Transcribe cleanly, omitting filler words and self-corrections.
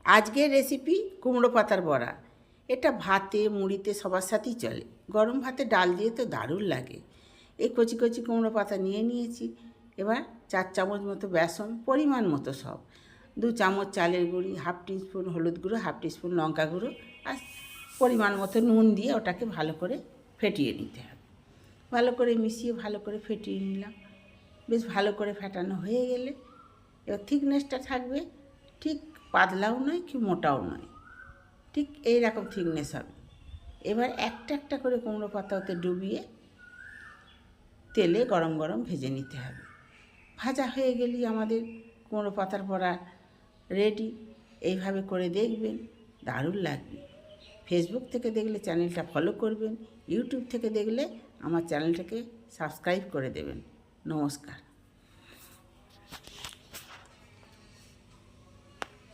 আজকের রেসিপি কুমড়ো পাতার বড়া। এটা ভাতে মুড়িতে সবার সাথেই চলে। গরম ভাতে ডাল দিয়ে তো দারুণ লাগে। এই কচি কচি কুমড়ো পাতা নিয়ে নিয়েছি। এবার 4 চামচ মতো বেসন, পরিমাণ মতো সব, 2 চামচ চালের গুঁড়ি, হাফ টিস্পুন হলুদ গুঁড়ো, হাফ টিস্পুন লঙ্কা গুঁড়ো আর পরিমাণ মতো নুন দিয়ে ওটাকে ভালো করে ফেটিয়ে নিতে হবে। ভালো করে মিশিয়ে ভালো করে ফেটিয়ে নিলাম। বেশ ভালো করে ফেটানো হয়ে গেলে এবার থিকনেসটা থাকবে, ঠিক পাতলাও নয় কি মোটাও নয়, ঠিক এই রকম থিকনেস হবে। এবার একটা একটা করে কুমড়ো পাতা ওতে ডুবিয়ে তেলে গরম গরম ভেজে নিতে হবে। ভাজা হয়ে গেলেই আমাদের কুমড়ো পাতার বড়া রেডি। এইভাবে করে দেখবেন, দারুণ লাগবে। ফেসবুক থেকে দেখলে চ্যানেলটা ফলো করবেন, ইউটিউব থেকে দেখলে আমার চ্যানেলটাকে সাবস্ক্রাইব করে দেবেন। নমস্কার।